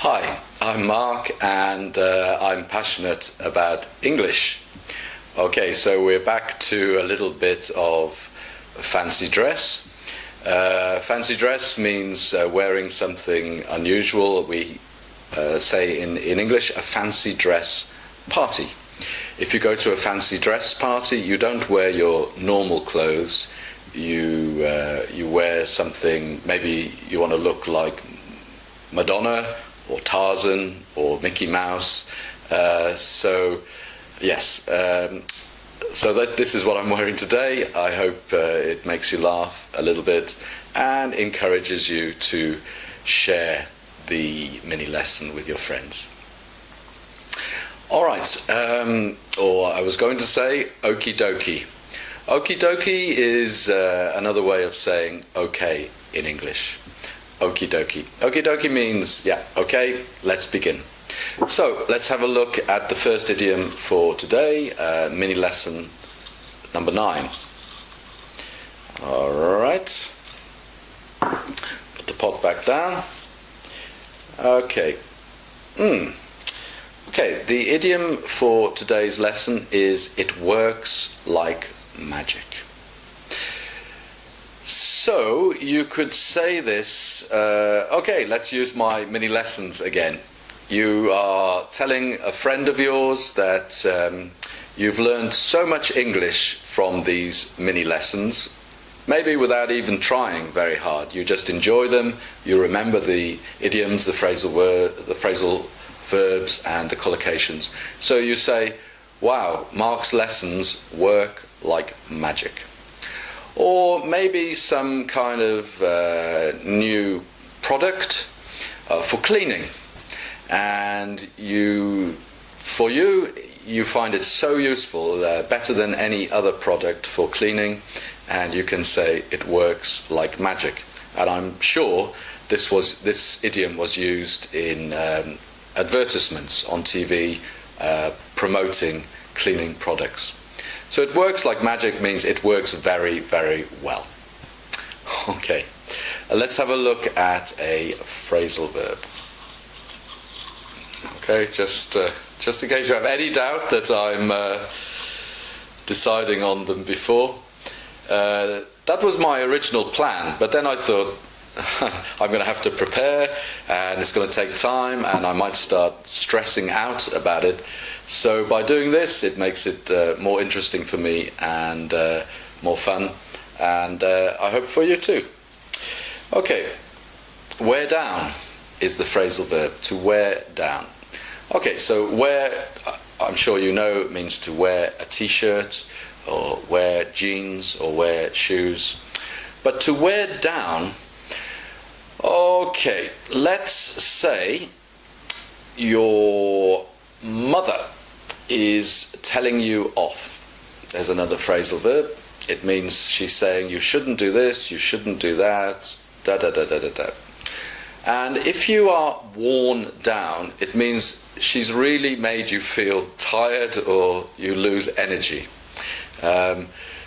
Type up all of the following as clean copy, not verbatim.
Hi, I'm Mark and I'm passionate about English. Okay, so we're back to a little bit of fancy dress. Fancy dress means wearing something unusual. We say in English a fancy dress party. If you go to a fancy dress party, you don't wear your normal clothes. You wear something, maybe you want to look like Madonna or Tarzan or Mickey Mouse. So this is what I'm wearing today. I hope it makes you laugh a little bit and encourages you to share the mini lesson with your friends. All right, or I was going to say okie dokie. Okie dokie is another way of saying okay in English. Okie dokie. Okie dokie means, yeah, okay, let's begin. So let's have a look at the first idiom for today, mini lesson number 9. All right. Put the pot back down. Okay. Okay, the idiom for today's lesson is it works like magic. So you could say this, okay, let's use my mini lessons again. You are telling a friend of yours that you've learned so much English from these mini lessons, maybe without even trying very hard. You just enjoy them, you remember the idioms, the phrasal verbs and the collocations. So you say, wow, Mark's lessons work like magic. Or maybe some kind of new product for cleaning, and you find it so useful, better than any other product for cleaning, and you can say it works like magic. And I'm sure this idiom was used in advertisements on TV promoting cleaning products. So it works like magic means it works very, very well. Okay, let's have a look at a phrasal verb. Okay, just in case you have any doubt that I'm deciding on them before. That was my original plan, but then I thought I'm going to have to prepare and it's going to take time and I might start stressing out about it. So by doing this, it makes it more interesting for me and more fun, and I hope for you too. Okay, wear down is the phrasal verb, to wear down. Okay, so wear, I'm sure you know, means to wear a t-shirt or wear jeans or wear shoes. But to wear down, okay, let's say your mother is telling you off. There's another phrasal verb. It means she's saying you shouldn't do this, you shouldn't do that, da da da da da da. And if you are worn down, it means she's really made you feel tired or you lose energy.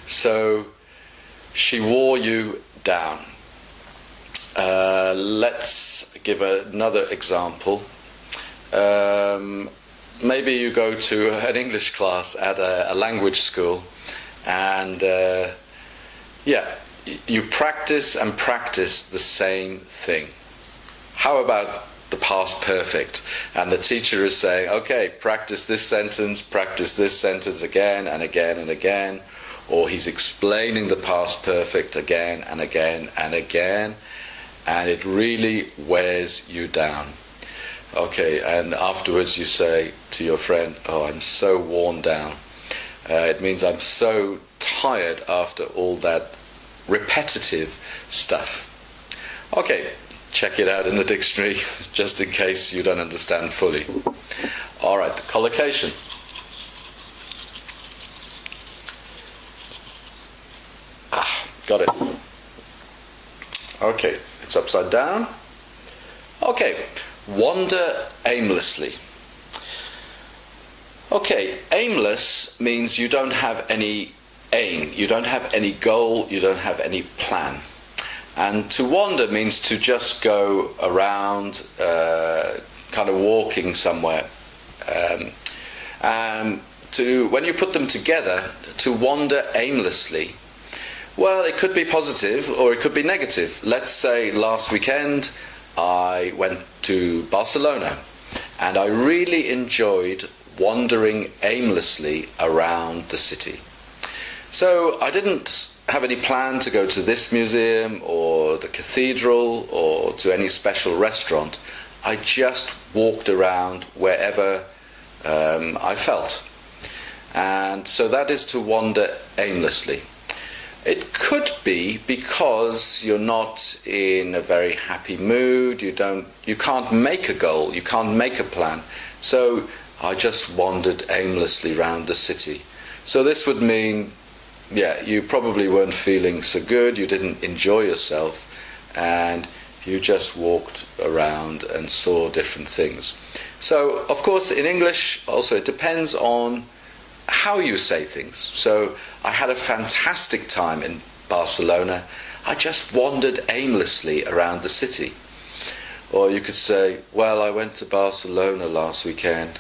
So she wore you down. Let's give another example. Maybe you go to an English class at a language school and you practice and practice the same thing. How about the past perfect? And the teacher is saying, okay, practice this sentence again and again and again. Or he's explaining the past perfect again and again and again. And it really wears you down. Okay, and afterwards you say to your friend, oh, I'm so worn down. It means I'm so tired after all that repetitive stuff. Okay, check it out in the dictionary, just in case you don't understand fully. All right, collocation. Got it. Okay, it's upside down. Okay, wander aimlessly. Okay, aimless means you don't have any aim, you don't have any goal, you don't have any plan. And to wander means to just go around, kind of walking somewhere. When you put them together, to wander aimlessly, well, it could be positive or it could be negative. Let's say last weekend I went to Barcelona and I really enjoyed wandering aimlessly around the city. So I didn't have any plan to go to this museum or the cathedral or to any special restaurant. I just walked around wherever I felt. And so that is to wander aimlessly. It could be because you're not in a very happy mood, you can't make a goal, you can't make a plan. So I just wandered aimlessly around the city. So this would mean, you probably weren't feeling so good, you didn't enjoy yourself, and you just walked around and saw different things. So, of course, in English also it depends on how you say things. So I had a fantastic time in Barcelona. I just wandered aimlessly around the city. Or you could say, well, I went to Barcelona last weekend.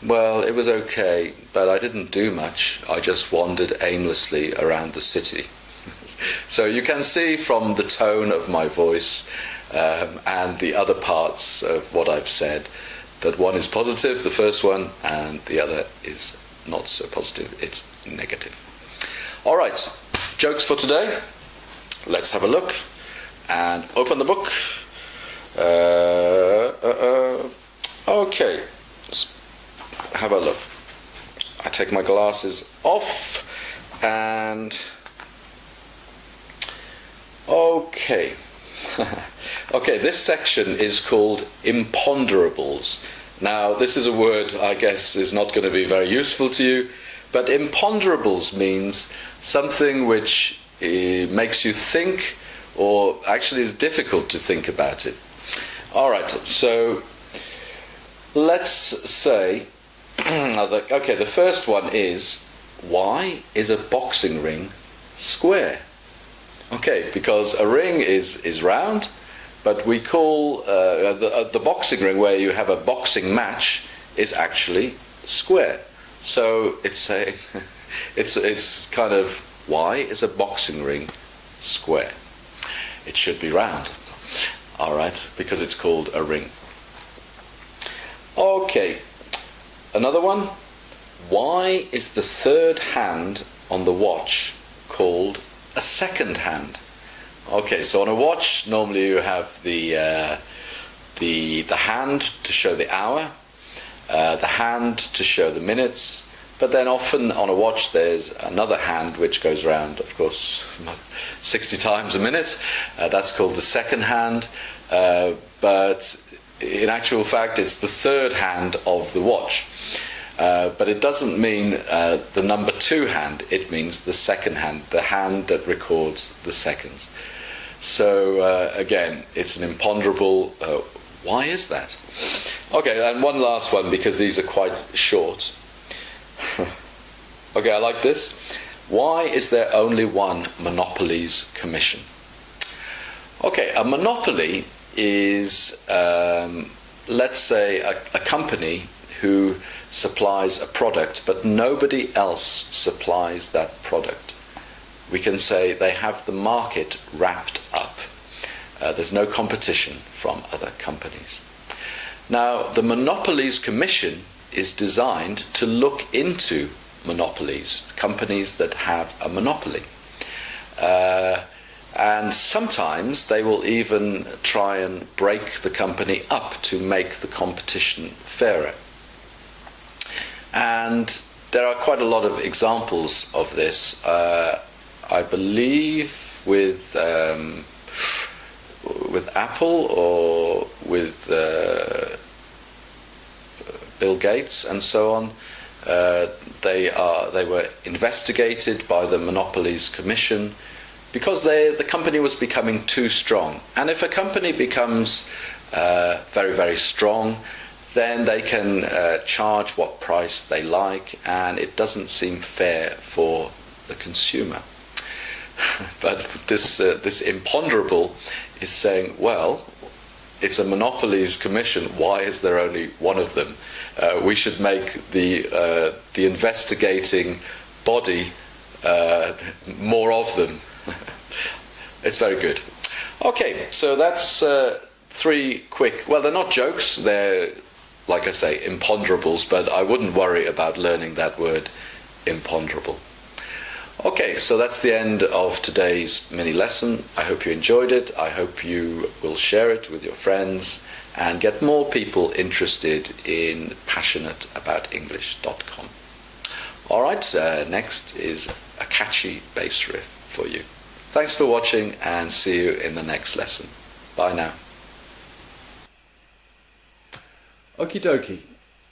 Well, it was okay, but I didn't do much. I just wandered aimlessly around the city. So you can see from the tone of my voice and the other parts of what I've said that one is positive, the first one, and the other is not so positive, it's negative. All right, jokes for today. Let's have a look and open the book. Okay, let's have a look. I take my glasses off and okay. Okay, this section is called imponderables. Now, this is a word I guess is not going to be very useful to you, but imponderables means something which makes you think, or actually is difficult to think about it. All right, so let's say, okay, the first one is, why is a boxing ring square? Okay, because a ring is round, but we call the boxing ring where you have a boxing match is actually square. So it's kind of, why is a boxing ring square? It should be round. All right, because it's called a ring. Okay, another one. Why is the third hand on the watch called a second hand? Okay, so on a watch, normally you have the hand to show the hour, the hand to show the minutes, but then often on a watch there's another hand which goes around, of course, 60 times a minute. That's called the second hand, but in actual fact it's the third hand of the watch. But it doesn't mean the number 2 hand, it means the second hand, the hand that records the seconds. So again, it's an imponderable. Why is that? Okay, and one last one, because these are quite short. Okay, I like this. Why is there only one Monopolies Commission? Okay, a monopoly is, let's say, a company who supplies a product, but nobody else supplies that product. We can say they have the market wrapped up. There's no competition from other companies. Now, the Monopolies Commission is designed to look into monopolies, companies that have a monopoly. And sometimes they will even try and break the company up to make the competition fairer. And there are quite a lot of examples of this. I believe with Apple or with Bill Gates and so on, they were investigated by the Monopolies Commission because the company was becoming too strong. And if a company becomes very, very strong, then they can charge what price they like, and it doesn't seem fair for the consumer. But this imponderable is saying, well, it's a monopolies commission. Why is there only one of them? We should make the investigating body more of them. It's very good. Okay, so that's 3 quick, well, they're not jokes, they're, like I say, imponderables, but I wouldn't worry about learning that word, imponderable. Okay, so that's the end of today's mini lesson. I hope you enjoyed it. I hope you will share it with your friends and get more people interested in passionateaboutenglish.com. All right, next is a catchy bass riff for you. Thanks for watching and see you in the next lesson. Bye now. Okie dokie,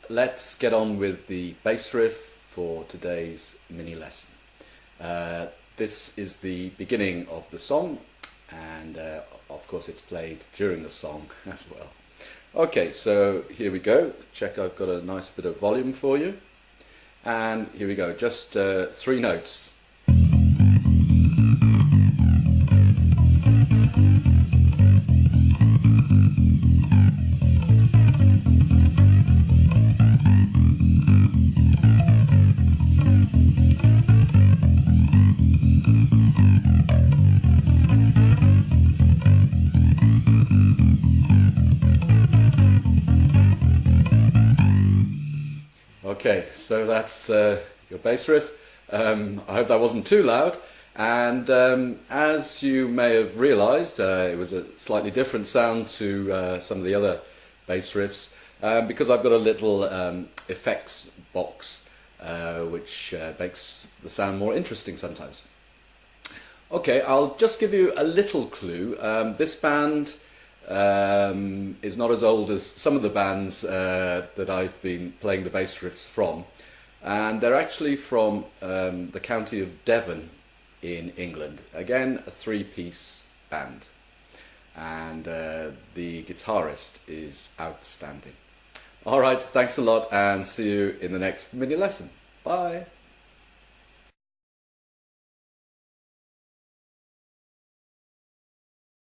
let's get on with the bass riff for today's mini lesson. This is the beginning of the song, and of course it's played during the song as well. Okay, so here we go. Check I've got a nice bit of volume for you. And here we go, just 3 notes. Okay, so that's your bass riff. I hope that wasn't too loud. And as you may have realised, it was a slightly different sound to some of the other bass riffs because I've got a little effects box which makes the sound more interesting sometimes. Okay, I'll just give you a little clue. This band is not as old as some of the bands that I've been playing the bass riffs from, and they're actually from the county of Devon in England. Again, a 3-piece band, and the guitarist is outstanding. Alright, thanks a lot and see you in the next mini lesson. Bye!